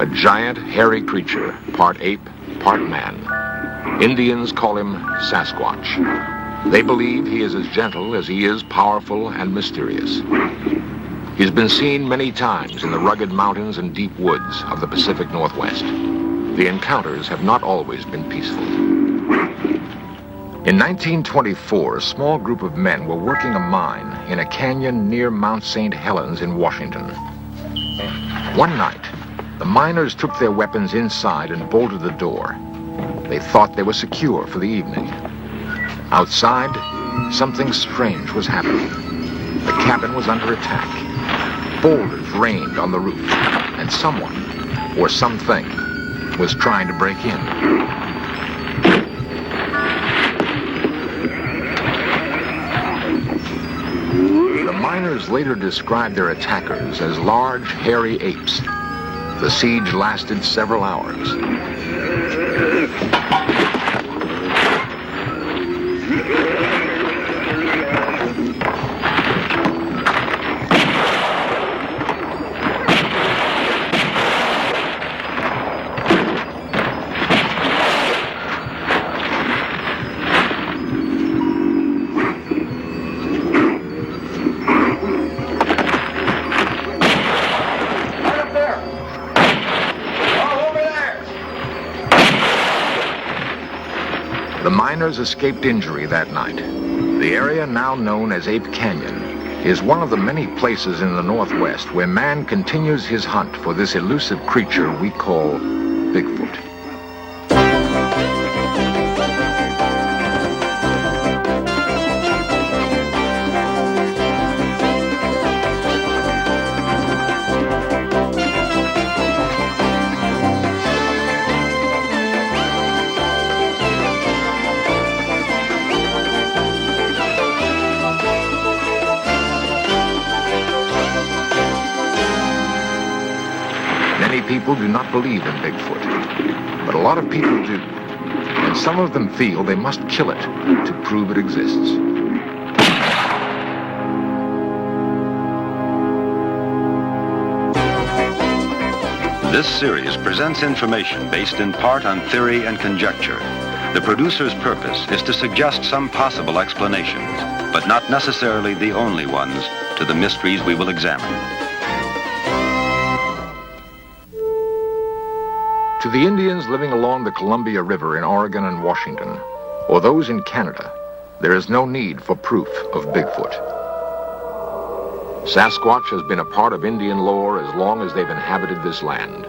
A giant, hairy creature, part ape, part man. Indians call him Sasquatch. They believe he is as gentle as he is powerful and mysterious. He's been seen many times in the rugged mountains and deep woods of the Pacific Northwest. The encounters have not always been peaceful. In 1924, a small group of men were working a mine in a canyon near Mount St. Helens in Washington. One night, the miners took their weapons inside and bolted the door. They thought they were secure for the evening. Outside, something strange was happening. The cabin was under attack. Boulders rained on the roof, and someone, or something, was trying to break in. The miners later described their attackers as large, hairy apes. The siege lasted several hours. The miners escaped injury that night. The area now known as Ape Canyon is one of the many places in the Northwest where man continues his hunt for this elusive creature we call Bigfoot. Many people do not believe in Bigfoot, but a lot of people do, and some of them feel they must kill it to prove it exists. This series presents information based in part on theory and conjecture. The producer's purpose is to suggest some possible explanations, but not necessarily the only ones, to the mysteries we will examine. To the Indians living along the Columbia River in Oregon and Washington, or those in Canada, there is no need for proof of Bigfoot. Sasquatch has been a part of Indian lore as long as they've inhabited this land.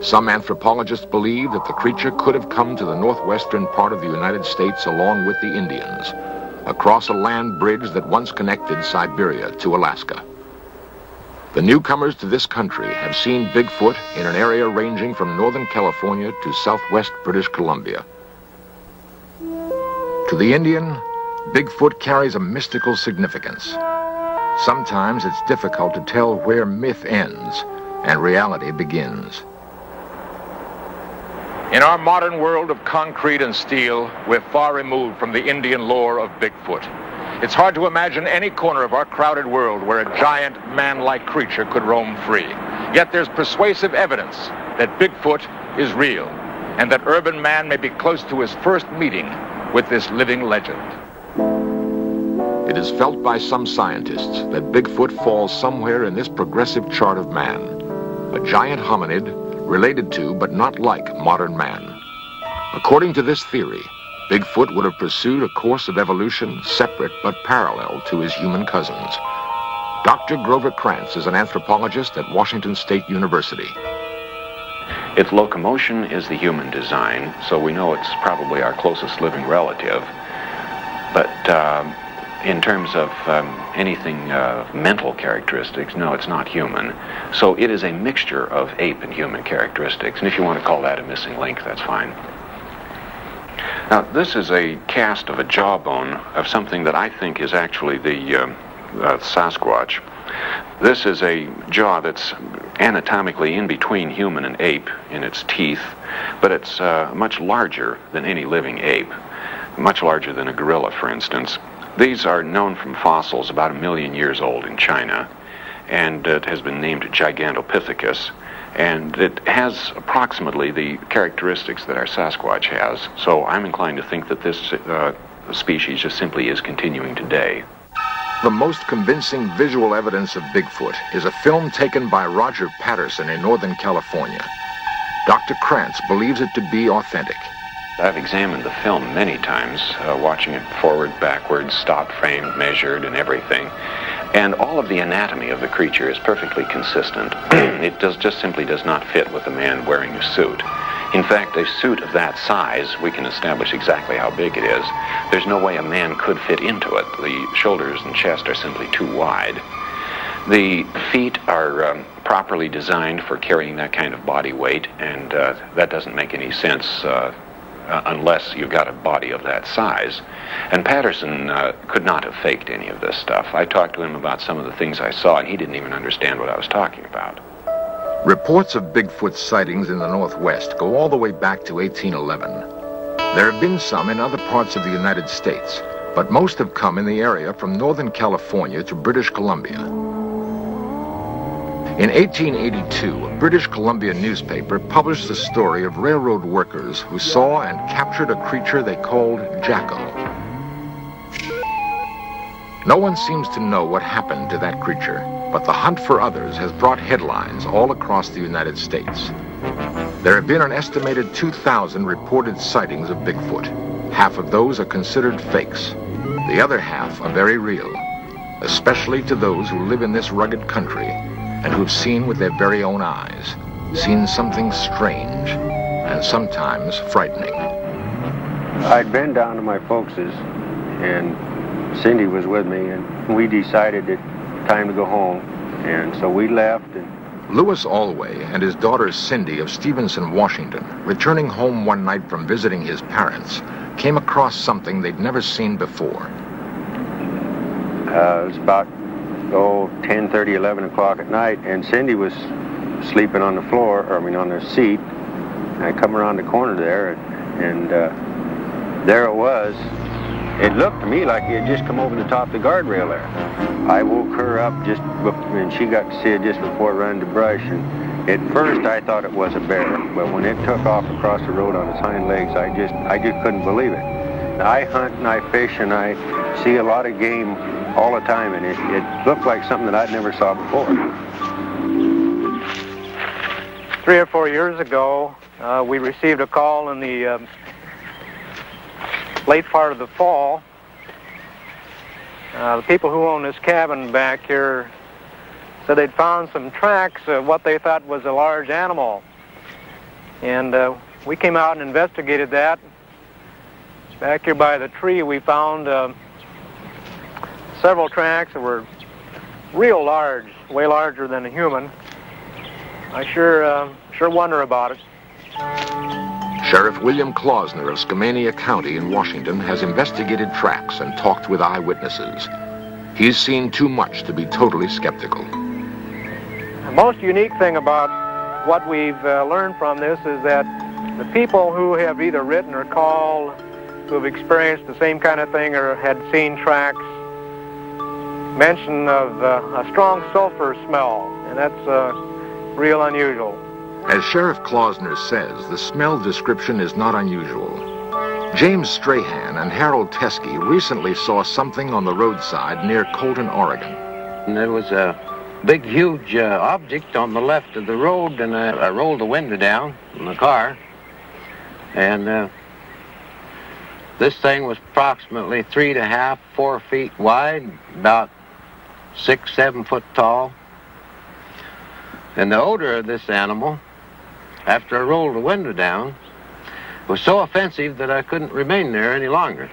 Some anthropologists believe that the creature could have come to the northwestern part of the United States along with the Indians, across a land bridge that once connected Siberia to Alaska. The newcomers to this country have seen Bigfoot in an area ranging from Northern California to southwest British Columbia. To the Indian, Bigfoot carries a mystical significance. Sometimes it's difficult to tell where myth ends and reality begins. In our modern world of concrete and steel, we're far removed from the Indian lore of Bigfoot. It's hard to imagine any corner of our crowded world where a giant, man-like creature could roam free. Yet there's persuasive evidence that Bigfoot is real, and that urban man may be close to his first meeting with this living legend. It is felt by some scientists that Bigfoot falls somewhere in this progressive chart of man, a giant hominid related to but not like modern man. According to this theory, Bigfoot would have pursued a course of evolution separate but parallel to his human cousins. Dr. Grover Krantz is an anthropologist at Washington State University. Its locomotion is the human design, so we know it's probably our closest living relative. But in terms of anything mental characteristics, no, it's not human. So it is a mixture of ape and human characteristics, and if you want to call that a missing link, that's fine. Now, this is a cast of a jawbone of something that I think is actually the Sasquatch. This is a jaw that's anatomically in between human and ape in its teeth, but it's much larger than any living ape, much larger than a gorilla, for instance. These are known from fossils about 1 million years old in China, and it has been named Gigantopithecus. And it has approximately the characteristics that our Sasquatch has. So I'm inclined to think that this species just simply is continuing today. The most convincing visual evidence of Bigfoot is a film taken by Roger Patterson in Northern California. Dr. Krantz believes it to be authentic. I've examined the film many times, watching it forward, backwards, stop framed, measured, and everything. And all of the anatomy of the creature is perfectly consistent. It just simply does not fit with a man wearing a suit. In fact, a suit of that size, we can establish exactly how big it is. There's no way a man could fit into it. The shoulders and chest are simply too wide. The feet are properly designed for carrying that kind of body weight, and that doesn't make any sense unless you've got a body of that size. And Patterson could not have faked any of this stuff. I talked to him about some of the things I saw, and he didn't even understand what I was talking about. Reports of Bigfoot sightings in the Northwest go all the way back to 1811. There have been some in other parts of the United States, but most have come in the area from Northern California to British Columbia. In 1882, a British Columbia newspaper published the story of railroad workers who saw and captured a creature they called Jacko. No one seems to know what happened to that creature, but the hunt for others has brought headlines all across the United States. There have been an estimated 2,000 reported sightings of Bigfoot. Half of those are considered fakes. The other half are very real, especially to those who live in this rugged country and who have seen with their very own eyes, seen something strange and sometimes frightening. I'd been down to my folks's, and Cindy was with me, and we decided it time to go home, and so we left. And Lewis Alway and his daughter Cindy of Stevenson, Washington, returning home one night from visiting his parents, came across something they'd never seen before. It was about 10:30, 11 o'clock at night, and Cindy was sleeping on the floor, on the seat. And I come around the corner there, and there it was. It looked to me like he had just come over the top of the guardrail there. I woke her up and she got to see it just before it ran to brush. And at first I thought it was a bear, but when it took off across the road on its hind legs, I just couldn't believe it. I hunt and I fish and I see a lot of game all the time, and it looked like something that I'd never saw before. 3 or 4 years ago, we received a call in the late part of the fall. The people who own this cabin back here said they'd found some tracks of what they thought was a large animal. And we came out and investigated that. Back here by the tree, we found several tracks that were real large, way larger than a human. I sure wonder about it. Sheriff William Klausner of Skamania County in Washington has investigated tracks and talked with eyewitnesses. He's seen too much to be totally skeptical. The most unique thing about what we've learned from this is that the people who have either written or called, who have experienced the same kind of thing or had seen tracks, mention of a strong sulfur smell, and that's real unusual. As Sheriff Klausner says, the smell description is not unusual. James Strahan and Harold Teskey recently saw something on the roadside near Colton, Oregon. And there was a big, huge object on the left of the road, and I rolled the window down in the car, and this thing was approximately 3.5, 4 feet wide, about 6, 7 foot tall. And the odor of this animal, after I rolled the window down, was so offensive that I couldn't remain there any longer.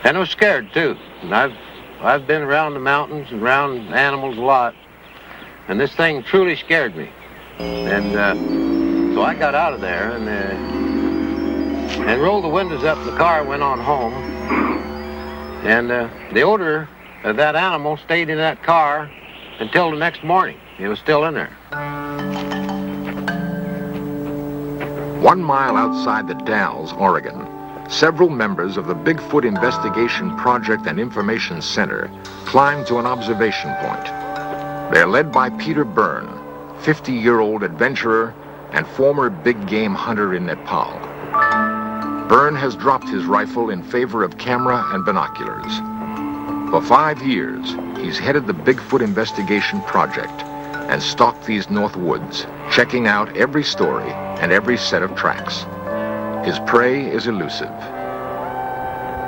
And I was scared too. And I've been around the mountains and around animals a lot, and this thing truly scared me. And so I got out of there and rolled the windows up in the car and went on home. And the odor of that animal stayed in that car until the next morning. It was still in there. 1 mile outside the Dalles, Oregon, several members of the Bigfoot Investigation Project and Information Center climbed to an observation point. They're led by Peter Byrne, 50-year-old adventurer and former big game hunter in Nepal. Byrne has dropped his rifle in favor of camera and binoculars. For 5 years, he's headed the Bigfoot investigation project and stalked these north woods, checking out every story and every set of tracks. His prey is elusive.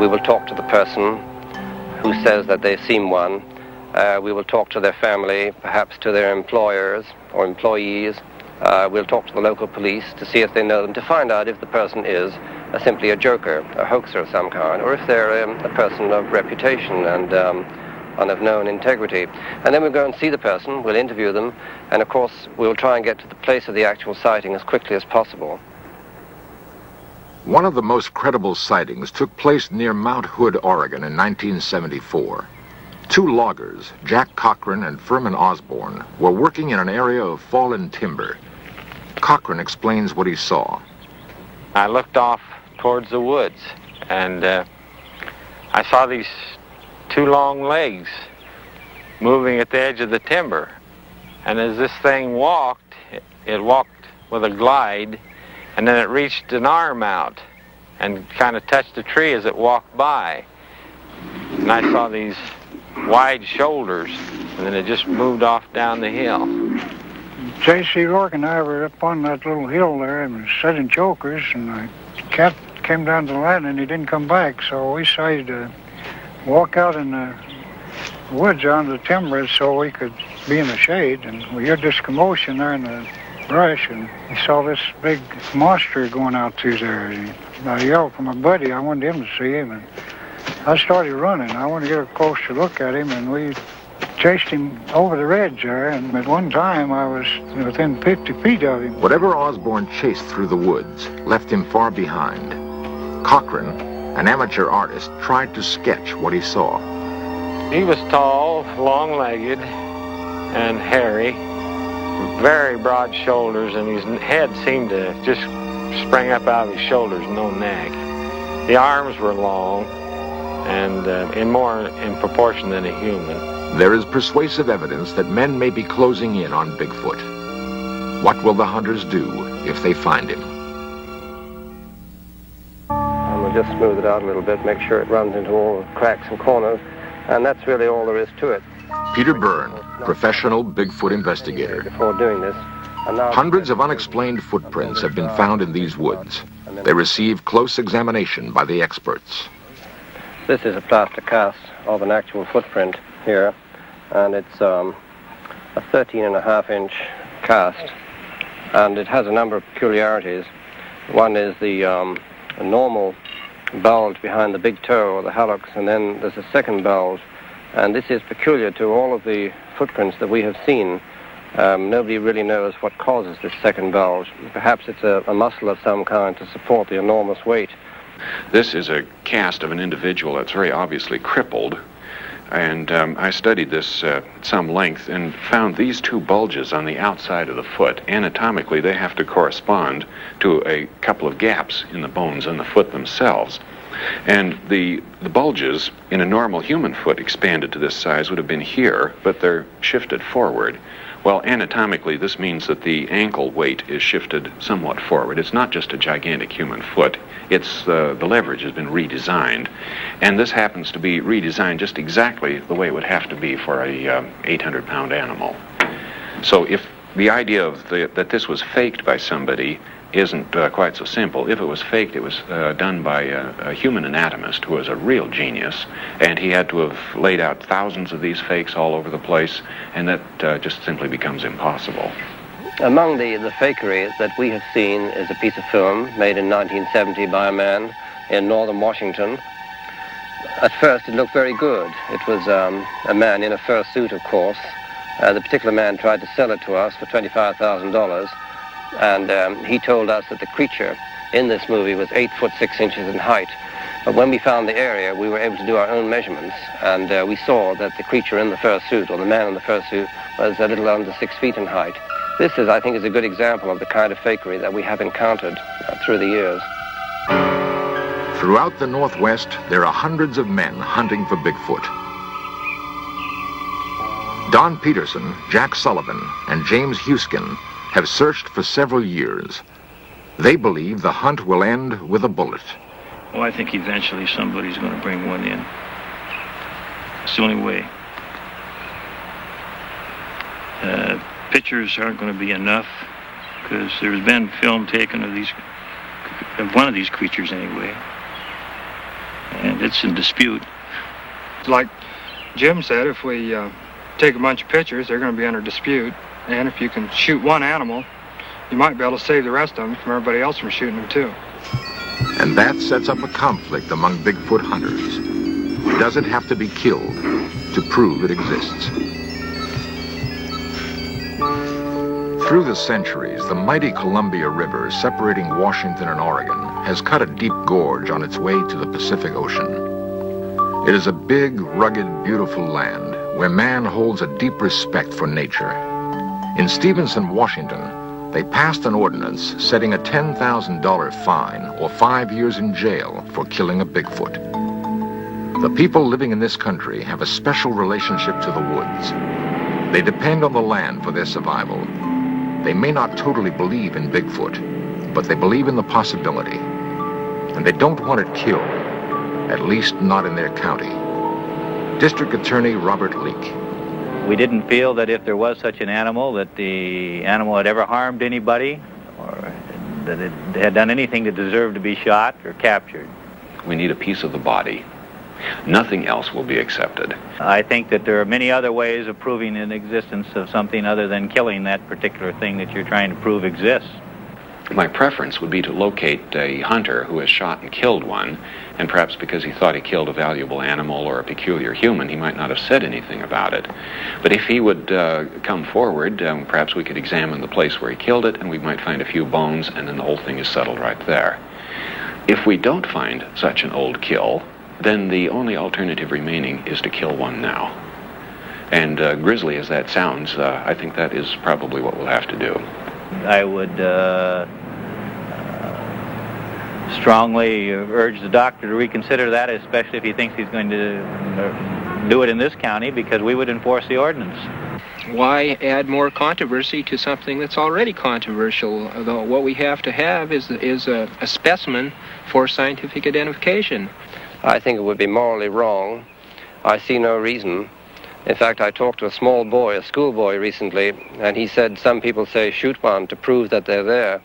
We will talk to the person who says that they've seen one. We will talk to their family, perhaps to their employers or employees. We'll talk to the local police to see if they know them, to find out if the person is simply a joker, a hoaxer of some kind, or if they're a person of reputation and of known integrity. And then we'll go and see the person, we'll interview them, and of course we'll try and get to the place of the actual sighting as quickly as possible. One of the most credible sightings took place near Mount Hood, Oregon in 1974. 2 loggers, Jack Cochran and Furman Osborne, were working in an area of fallen timber. Cochran explains what he saw. I looked off towards the woods, and I saw these 2 long legs moving at the edge of the timber. And as this thing walked, it walked with a glide, and then it reached an arm out and kind of touched a tree as it walked by. And I saw these wide shoulders, and then it just moved off down the hill. J.C. Rourke and I were up on that little hill there and was setting chokers, and the cat came down to the line and he didn't come back, so we decided to walk out in the woods onto the timber so we could be in the shade, and we heard this commotion there in the brush, and we saw this big monster going out through there. And I yelled for my buddy. I wanted him to see him, and I started running. I wanted to get a closer look at him, and we chased him over the ridge there, and at one time I was within 50 feet of him. Whatever Osborne chased through the woods left him far behind. Cochran, an amateur artist, tried to sketch what he saw. He was tall, long-legged, and hairy, very broad shoulders, and his head seemed to just spring up out of his shoulders, no neck. The arms were long and more in proportion than a human. There is persuasive evidence that men may be closing in on Bigfoot. What will the hunters do if they find him? And we'll just smooth it out a little bit, make sure it runs into all the cracks and corners, and that's really all there is to it. Peter Byrne, professional Bigfoot investigator. Before doing this, and now Hundreds of unexplained footprints have been found in these woods. They receive close examination by the experts. This is a plaster cast of an actual footprint here, and it's a 13.5-inch cast, and it has a number of peculiarities. One is the normal bulge behind the big toe or the hallux, and then there's a second bulge, and this is peculiar to all of the footprints that we have seen. Nobody really knows what causes this second bulge. Perhaps it's a muscle of some kind to support the enormous weight. This is a cast of an individual that's very obviously crippled, and I studied this at some length and found these 2 bulges on the outside of the foot. Anatomically, they have to correspond to a couple of gaps in the bones on the foot themselves. And the bulges in a normal human foot expanded to this size would have been here, but they're shifted forward. Well, anatomically, this means that the ankle weight is shifted somewhat forward. It's not just a gigantic human foot. It's the leverage has been redesigned. And this happens to be redesigned just exactly the way it would have to be for a 800-pound animal. So if the idea of that this was faked by somebody isn't quite so simple. If it was faked, it was done by a human anatomist who was a real genius, and he had to have laid out thousands of these fakes all over the place, and that just simply becomes impossible. Among the fakery that we have seen is a piece of film made in 1970 by a man in northern Washington. At first it looked very good. It was a man in a fur suit, of course. The particular man tried to sell it to us for $25,000. And he told us that the creature in this movie was 8 foot 6 inches in height. But when we found the area, we were able to do our own measurements, and we saw that the creature in the fur suit, or the man in the fur suit, was a little under 6 feet in height. This is, I think, is a good example of the kind of fakery that we have encountered through the years. Throughout the Northwest, there are hundreds of men hunting for Bigfoot. Don Peterson, Jack Sullivan, and James Huskin have searched for several years. They believe the hunt will end with a bullet. Well, I think eventually somebody's going to bring one in. It's the only way. Pictures aren't going to be enough because there's been film taken of one of these creatures anyway, and it's in dispute. Like Jim said, if we take a bunch of pictures, they're going to be under dispute, and if you can shoot one animal, you might be able to save the rest of them from everybody else from shooting them too. And that sets up a conflict among Bigfoot hunters. Does it have to be killed to prove it exists? Through the centuries, the mighty Columbia River separating Washington and Oregon has cut a deep gorge on its way to the Pacific Ocean. It is a big, rugged, beautiful land where man holds a deep respect for nature. In Stevenson, Washington, they passed an ordinance setting a $10,000 fine or 5 years in jail for killing a Bigfoot. The people living in this country have a special relationship to the woods. They depend on the land for their survival. They may not totally believe in Bigfoot, but they believe in the possibility. And they don't want it killed, at least not in their county. District Attorney Robert Leake. We didn't feel that if there was such an animal, that the animal had ever harmed anybody, or that it had done anything to deserve to be shot or captured. We need a piece of the body. Nothing else will be accepted. I think that there are many other ways of proving the existence of something other than killing that particular thing that you're trying to prove exists. My preference would be to locate a hunter who has shot and killed one, and perhaps because he thought he killed a valuable animal or a peculiar human, he might not have said anything about it. But if he would come forward, perhaps we could examine the place where he killed it, and we might find a few bones, and then the whole thing is settled right there. If we don't find such an old kill, then the only alternative remaining is to kill one now. And grisly as that sounds, I think that is probably what we'll have to do. I would strongly urge the doctor to reconsider that, especially if he thinks he's going to do it in this county, because we would enforce the ordinance. Why add more controversy to something that's already controversial? Although what we have to have is a specimen for scientific identification. I think it would be morally wrong. I see no reason. In fact, I talked to a small boy, a schoolboy recently, and he said some people say shoot one to prove that they're there.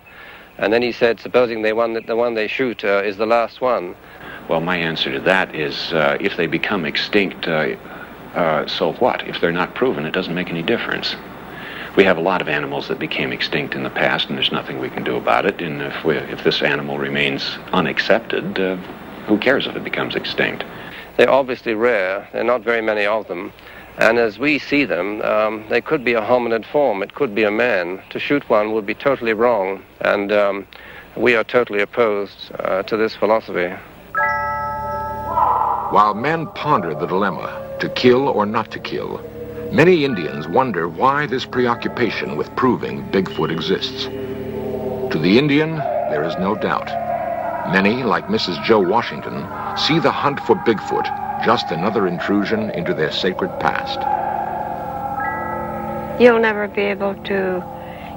And then he said, supposing the one they shoot is the last one. Well, my answer to that is if they become extinct, so what? If they're not proven, it doesn't make any difference. We have a lot of animals that became extinct in the past, and there's nothing we can do about it. And if this animal remains unaccepted, who cares if it becomes extinct? They're obviously rare. There are not very many of them. And as we see them, they could be a hominid form. It could be a man. To shoot one would be totally wrong. And we are totally opposed to this philosophy. While men ponder the dilemma, to kill or not to kill, many Indians wonder why this preoccupation with proving Bigfoot exists. To the Indian, there is no doubt. Many, like Mrs. Joe Washington, see the hunt for Bigfoot just another intrusion into their sacred past. You'll never be able to,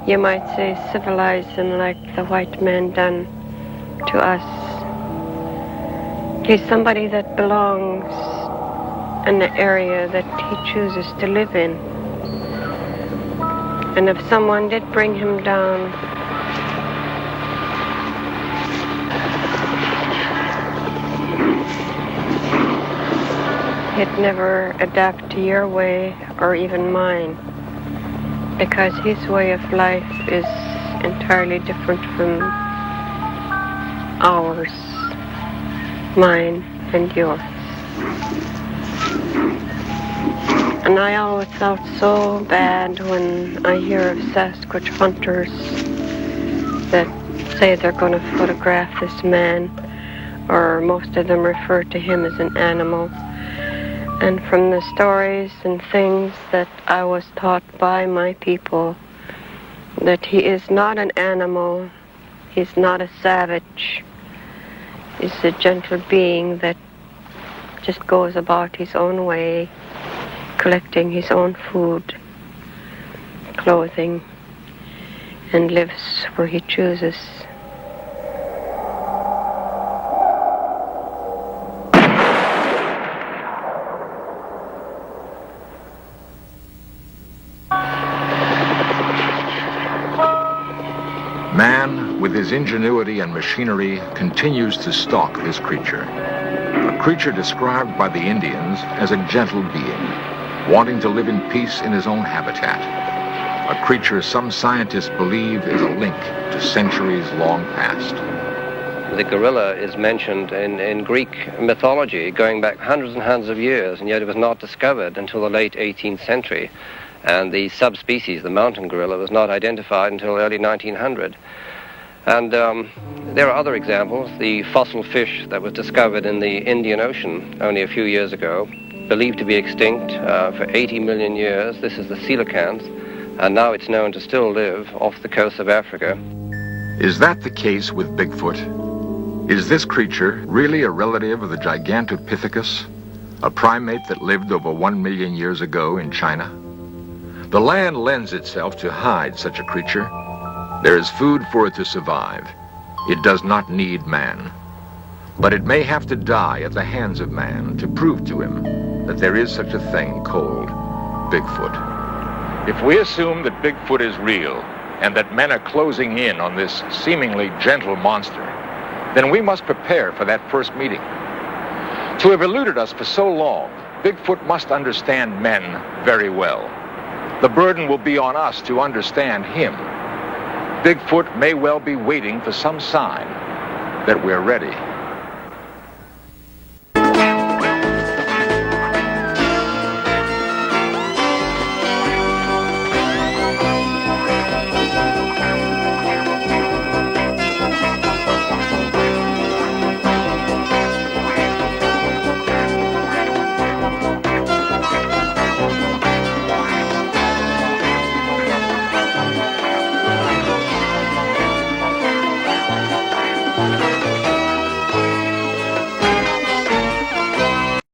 you might say, civilize him like the white man done to us. He's somebody that belongs in the area that he chooses to live in. And if someone did bring him down, he'd never adapt to your way or even mine, because his way of life is entirely different from ours, mine and yours. And I always felt so bad when I hear of Sasquatch hunters that say they're going to photograph this man, or most of them refer to him as an animal. And from the stories and things that I was taught by my people, that he is not an animal, he's not a savage, he's a gentle being that just goes about his own way, collecting his own food, clothing, and lives where he chooses. Man, with his ingenuity and machinery, continues to stalk this creature. A creature described by the Indians as a gentle being, wanting to live in peace in his own habitat. A creature some scientists believe is a link to centuries long past. The gorilla is mentioned in Greek mythology going back hundreds and hundreds of years, and yet it was not discovered until the late 18th century. And the subspecies, the mountain gorilla, was not identified until early 1900. And there are other examples. The fossil fish that was discovered in the Indian Ocean only a few years ago, believed to be extinct for 80 million years. This is the coelacanth, and now it's known to still live off the coast of Africa. Is that the case with Bigfoot? Is this creature really a relative of the Gigantopithecus, a primate that lived over 1 million years ago in China? The land lends itself to hide such a creature. There is food for it to survive. It does not need man. But it may have to die at the hands of man to prove to him that there is such a thing called Bigfoot. If we assume that Bigfoot is real and that men are closing in on this seemingly gentle monster, then we must prepare for that first meeting. To have eluded us for so long, Bigfoot must understand men very well. The burden will be on us to understand him. Bigfoot may well be waiting for some sign that we're ready.